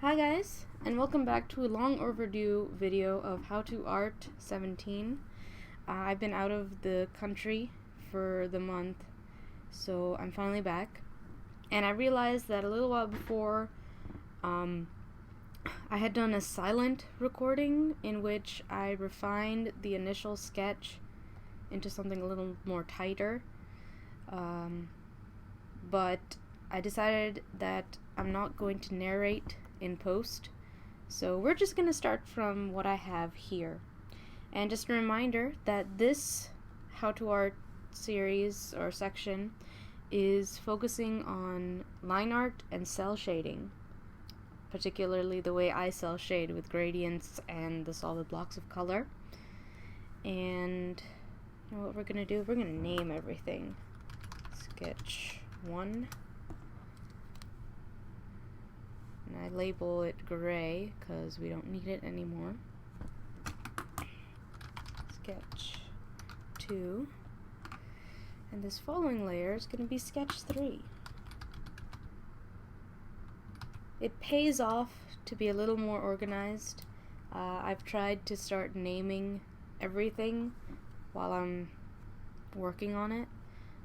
Hi guys, and welcome back to a long overdue video of How to Art 17. I've been out of the country for the month, so I'm finally back. And I realized that a little while before, I had done a silent recording in which I refined the initial sketch into something a little more tighter. But I decided that I'm not going to narrate in post, so we're just going to start from what I have here. And just a reminder that this How to Art series or section is focusing on line art and cell shading, particularly the way I cell shade with gradients and the solid blocks of color. And you know what we're going to do? We're going to name everything. Sketch 1. And I label it gray because we don't need it anymore. Sketch 2. And this following layer is going to be sketch 3. It pays off to be a little more organized. I've tried to start naming everything while I'm working on it.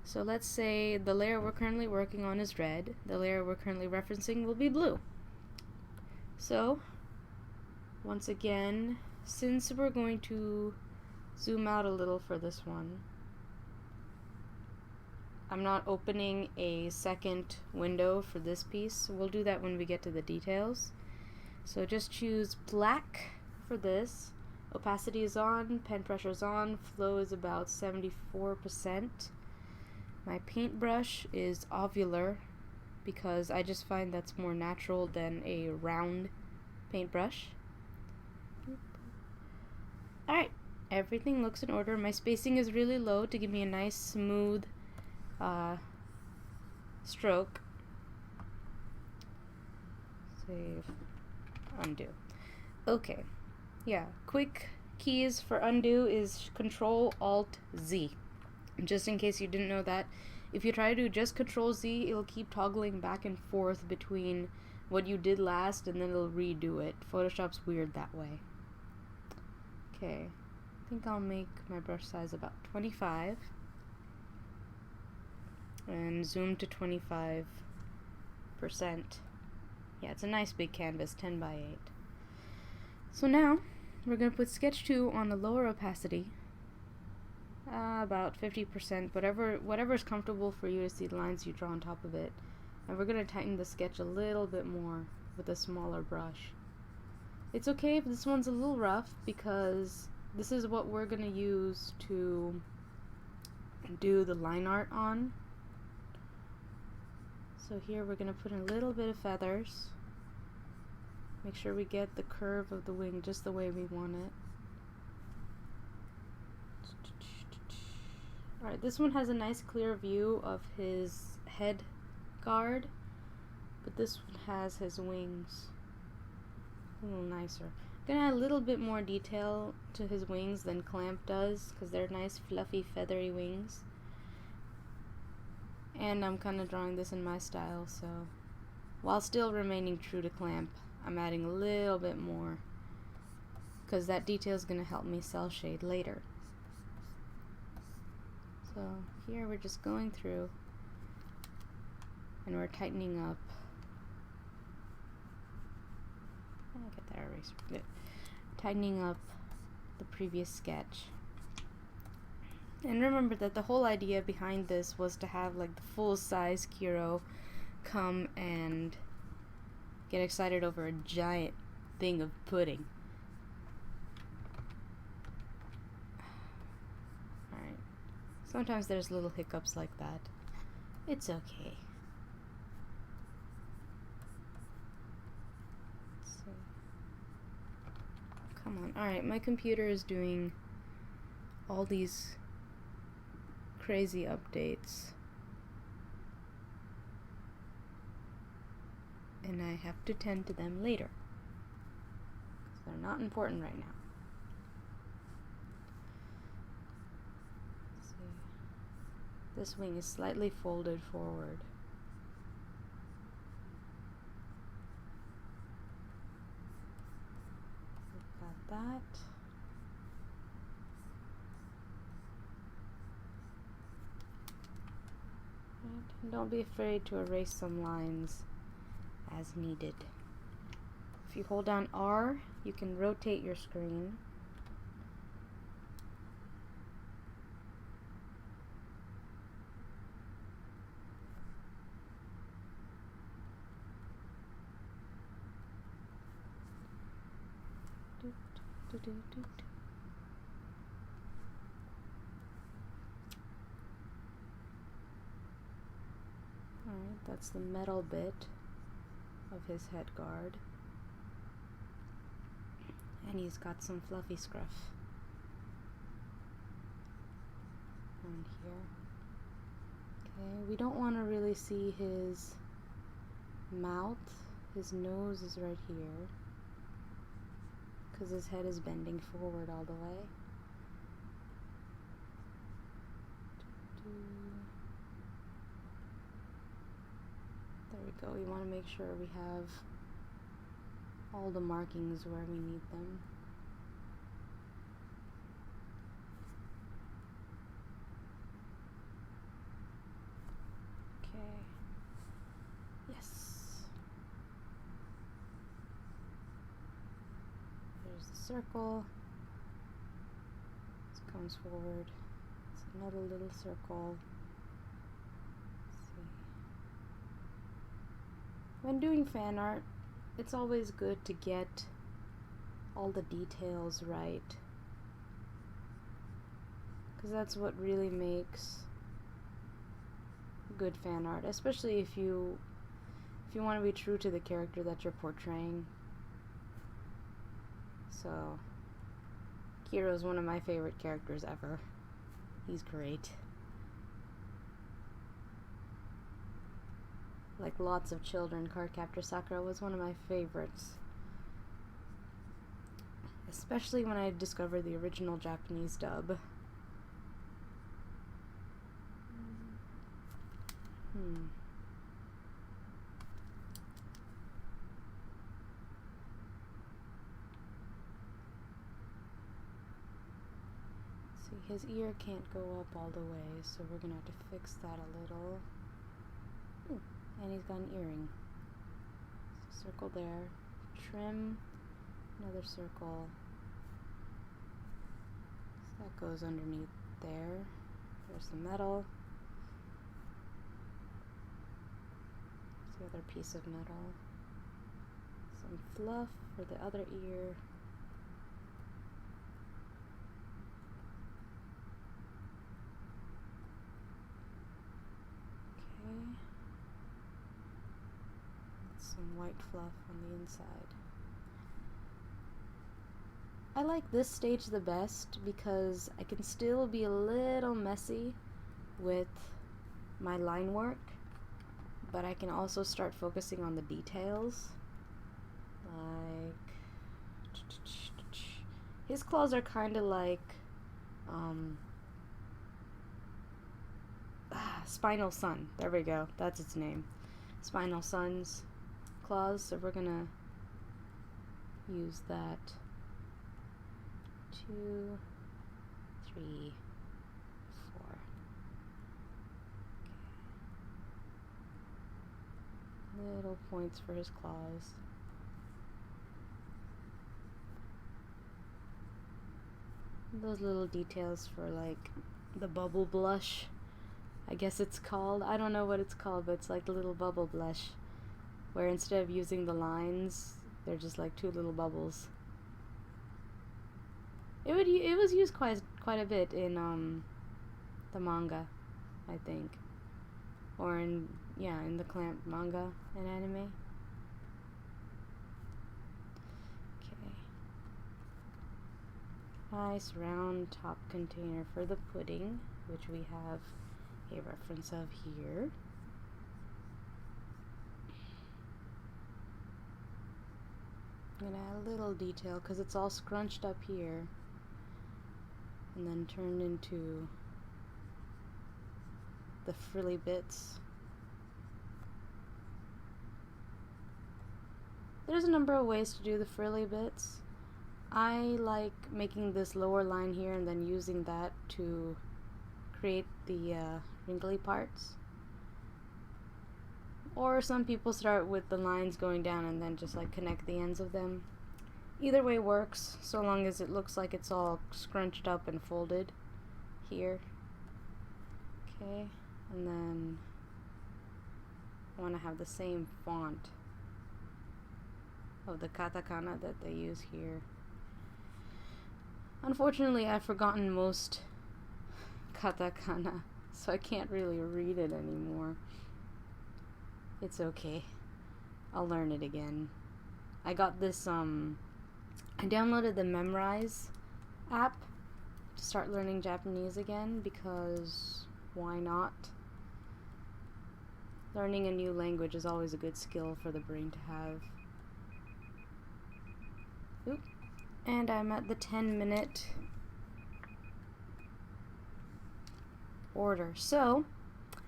So let's say the layer we're currently working on is red. The layer we're currently referencing will be blue. So, once again, since we're going to zoom out a little for this one, I'm not opening a second window for this piece. We'll do that when we get to the details. So just choose black for this. Opacity is on, pen pressure is on, flow is about 74%. My paintbrush is ovular because I just find that's more natural than a round paintbrush. Alright, everything looks in order. My spacing is really low to give me a nice smooth stroke. Save, undo. Okay, yeah, quick keys for undo is Control-Alt-Z. Just in case you didn't know that, if you try to do just Control-Z, it'll keep toggling back and forth between what you did last and then it'll redo it. Photoshop's weird that way. Okay, I think I'll make my brush size about 25 and zoom to 25%. Yeah, it's a nice big canvas, 10 by 8. So now we're going to put sketch 2 on the lower opacity. About 50%, whatever is comfortable for you to see the lines you draw on top of it. And we're going to tighten the sketch a little bit more with a smaller brush. It's okay if this one's a little rough because this is what we're going to use to do the line art on. So here we're going to put in a little bit of feathers. Make sure we get the curve of the wing just the way we want it. Alright, this one has a nice clear view of his head guard, but this one has his wings a little nicer. I'm gonna add a little bit more detail to his wings than Clamp does, because they're nice fluffy feathery wings. And I'm kind of drawing this in my style, so while still remaining true to Clamp, I'm adding a little bit more, because that detail is gonna help me cell shade later. So here we're just going through and we're tightening up. I'll get that eraser. Good. Tightening up the previous sketch. And remember that the whole idea behind this was to have like the full-size Kero come and get excited over a giant thing of pudding. Sometimes there's little hiccups like that. It's okay. So, come on. Alright, my computer is doing all these crazy updates. And I have to tend to them later. Because they're not important right now. This wing is slightly folded forward. that. And don't be afraid to erase some lines as needed. If you hold down R, you can rotate your screen. Alright, that's the metal bit of his head guard. And he's got some fluffy scruff on here. Okay, we don't want to really see his mouth. His nose is right here, because his head is bending forward all the way. There we go. We want to make sure we have all the markings where we need them. Okay. Yes. There's the circle. This comes forward. It's another little circle. Let's see. When doing fan art, it's always good to get all the details right, because that's what really makes good fan art, especially if you want to be true to the character that you're portraying. So Kero is one of my favorite characters ever. He's great. Like lots of children, Cardcaptor Sakura was one of my favorites. Especially when I discovered the original Japanese dub. See, his ear can't go up all the way, so we're gonna have to fix that a little. Ooh. And he's got an earring. So circle there. Trim. Another circle. So that goes underneath there. There's the metal. There's the other piece of metal. Some fluff for the other ear. Okay. Some white fluff on the inside. I like this stage the best because I can still be a little messy with my line work, but I can also start focusing on the details. Like his claws are kind of like Spinal Sun. There we go. That's its name. Spinal Sun's claws. So we're gonna use that. 2, 3, 4. Okay. Little points for his claws. Those little details for like the bubble blush, I guess it's called. I don't know what it's called, but it's like the little bubble blush, where instead of using the lines, they're just like two little bubbles. It was used quite a bit in the manga, I think, or in the Clamp manga and anime. Okay. Nice round top container for the pudding, which we have a reference of here. I'm gonna add a little detail because it's all scrunched up here and then turned into the frilly bits. There's a number of ways to do the frilly bits. I like making this lower line here and then using that to create the wrinkly parts. Or some people start with the lines going down and then just like connect the ends of them. Either way works, so long as it looks like it's all scrunched up and folded here. Okay, and then I want to have the same font of the katakana that they use here. Unfortunately, I've forgotten most katakana, so I can't really read it anymore. It's okay. I'll learn it again. I got this, I downloaded the Memrise app to start learning Japanese again because why not? Learning a new language is always a good skill for the brain to have. Oop. And I'm at the 10-minute order. So,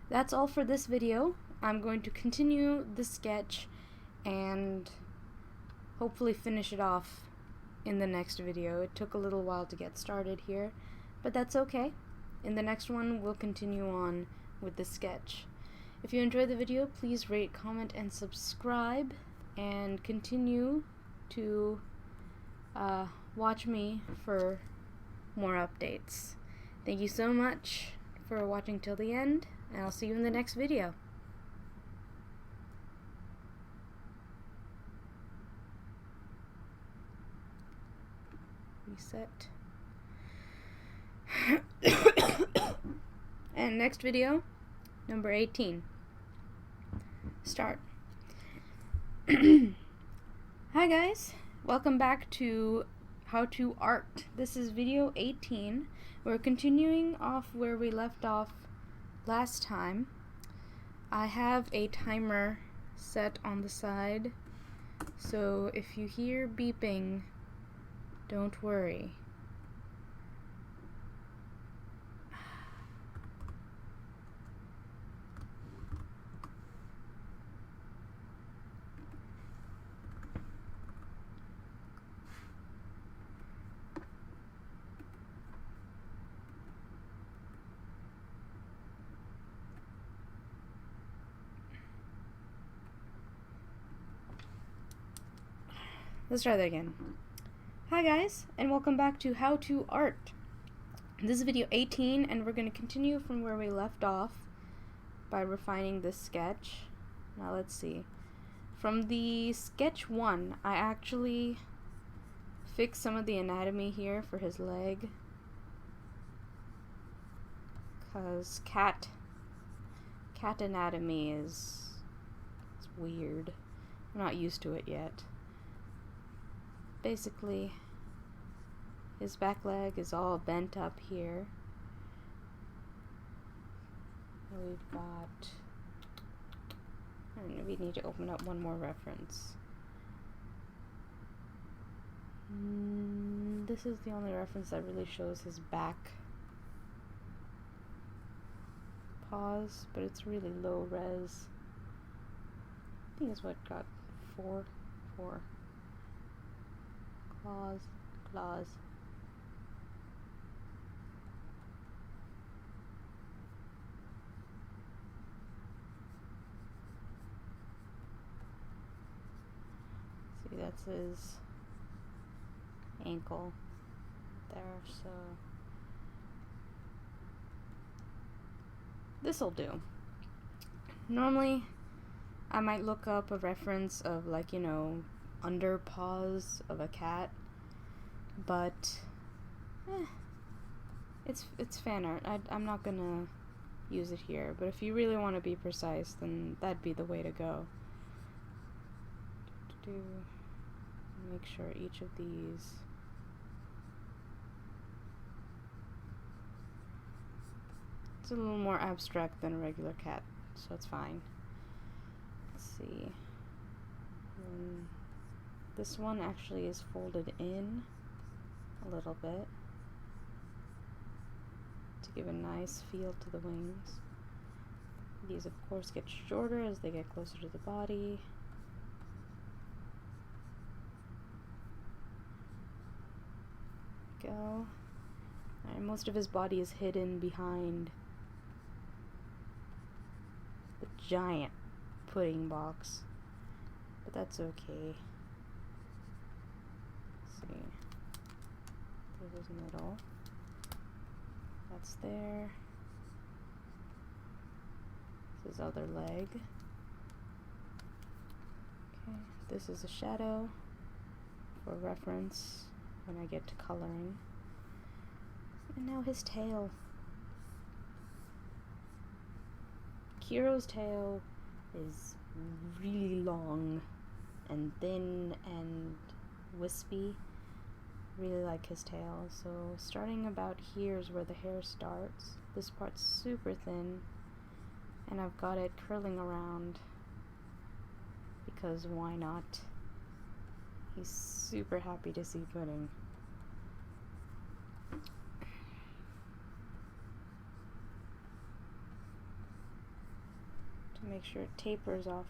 that's all for this video. I'm going to continue the sketch and hopefully finish it off in the next video. It took a little while to get started here, but that's okay. In the next one, we'll continue on with the sketch. If you enjoyed the video, please rate, comment, and subscribe, and continue to watch me for more updates. Thank you so much for watching till the end, and I'll see you in the next video. Reset. And next video, number 18. Start. Hi guys, welcome back to How to Art. This is video 18. We're continuing off where we left off last time. I have a timer set on the side, so if you hear beeping, don't worry. Let's try that again. Hi guys, and welcome back to How to Art. This is video 18, and we're going to continue from where we left off by refining this sketch. Now let's see. From the sketch 1, I actually fixed some of the anatomy here for his leg, because cat anatomy is weird. I'm not used to it yet. Basically, his back leg is all bent up here. We've got, and we need to open up one more reference. This is the only reference that really shows his back paws, but it's really low res. I think it's what got 4. Claws. See, that's his ankle there, so this'll do. Normally, I might look up a reference of, like, you know, under paws of a cat, but it's fan art. I'm not gonna use it here, but if you really want to be precise, then that'd be the way to go. Make sure each of these it's a little more abstract than a regular cat, so it's fine. Let's see. This one actually is folded in a little bit to give a nice feel to the wings. These of course get shorter as they get closer to the body. we go. Alright, most of his body is hidden behind the giant pudding box, but that's okay. Let's see. There's his middle. That's there. This is his other leg. Okay, this is a shadow for reference when I get to coloring. And now his tail. Kero's tail is really long and thin and wispy. Really like his tail. So starting about here is where the hair starts. This part's super thin, and I've got it curling around because why not? He's super happy to see pudding. To make sure it tapers off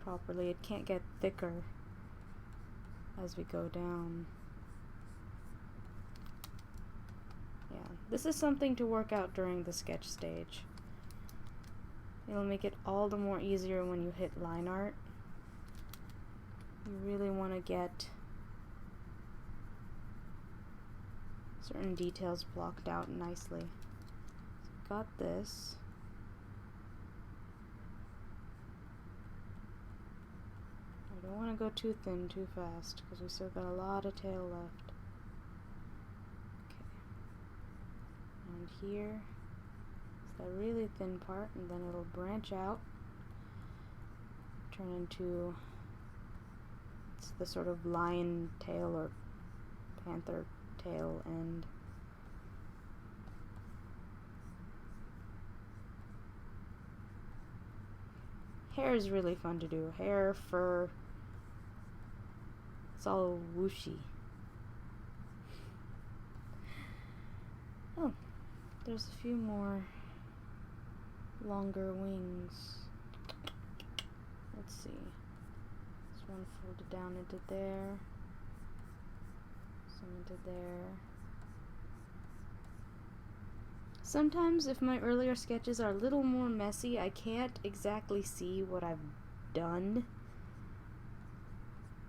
properly. It can't get thicker as we go down. Yeah, this is something to work out during the sketch stage. It'll make it all the more easier when you hit line art. You really want to get certain details blocked out nicely. So got this. I don't want to go too thin too fast because we still got a lot of tail left. Okay. And here is that really thin part, and then it'll branch out, turn into the sort of lion tail or panther tail end. Hair is really fun to do. Hair, fur, it's all whooshy. Oh, there's a few more longer wings. Let's see. This one folded down into there. Some into there. Sometimes if my earlier sketches are a little more messy, I can't exactly see what I've done.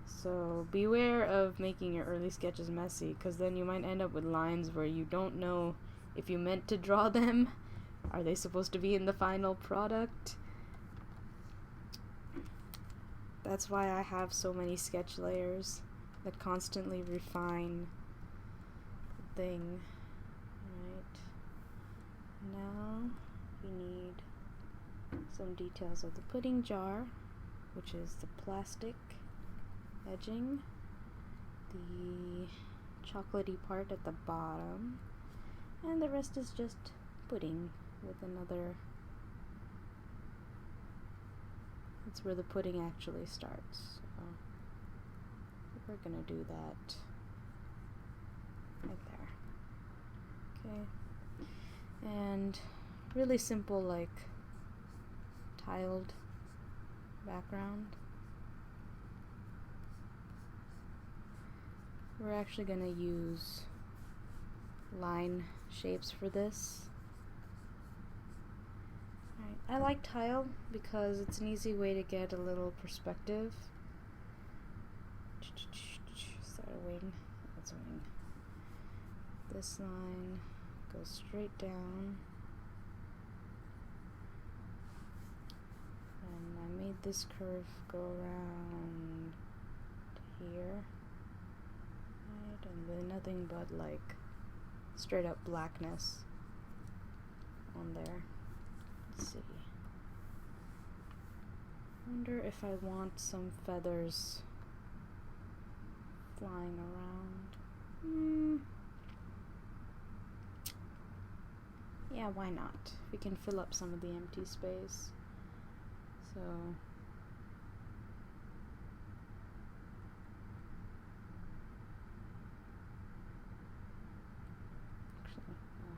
So beware of making your early sketches messy, because then you might end up with lines where you don't know if you meant to draw them. Are they supposed to be in the final product? That's why I have so many sketch layers that constantly refine the thing. Right. Now we need some details of the pudding jar, which is the plastic edging, the chocolatey part at the bottom, and the rest is just pudding with another. That's where the pudding actually starts. So we're gonna do that right there. Okay. And really simple, like tiled background. We're actually gonna use line shapes for this. Alright, I like tile because it's an easy way to get a little perspective. Is that a wing? That's a wing. This line goes straight down. And I made this curve go around here. And with nothing but like straight up blackness on there. Let's see. Wonder if I want some feathers flying around. Yeah, why not? We can fill up some of the empty space. So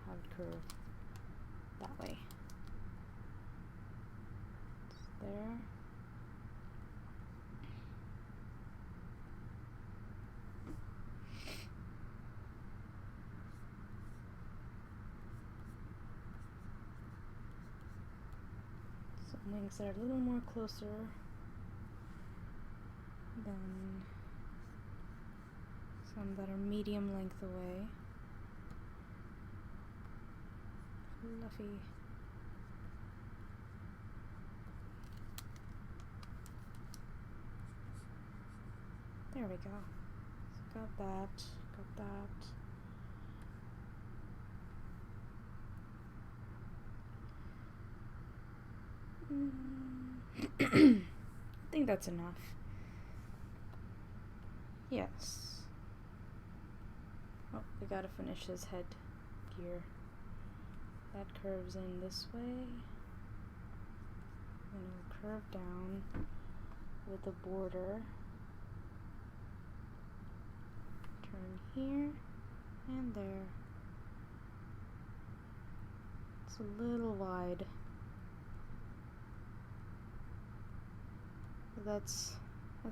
have it curve that way. Just there. links that are a little more closer than some that are medium length away. Fluffy. There we go. So got that. I think that's enough. Yes. Oh, we gotta finish his head gear. That curves in this way, and it'll curve down with a border. Turn here and there. It's a little wide. That's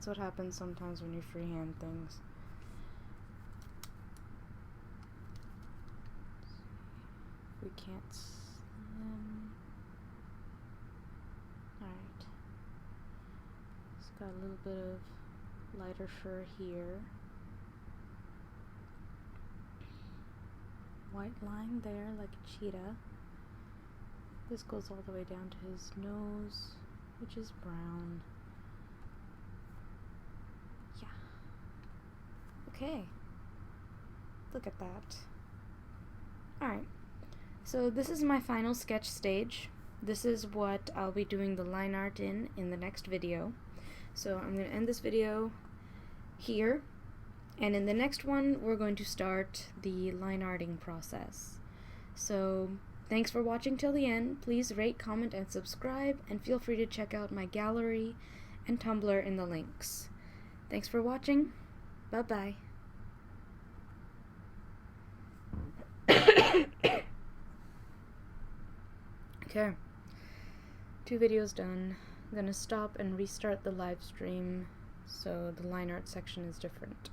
what happens sometimes when you freehand things. We can't Alright. It's got a little bit of lighter fur here. White line there like a cheetah. This goes all the way down to his nose, which is brown. Yeah. Okay. Look at that. Alright. So this is my final sketch stage. This is what I'll be doing the line art in the next video. So I'm going to end this video here, and in the next one we're going to start the line arting process. So thanks for watching till the end. Please rate, comment, and subscribe, and feel free to check out my gallery and Tumblr in the links. Thanks for watching. Bye-bye. Okay, 2 videos done. I'm gonna stop and restart the live stream so the line art section is different.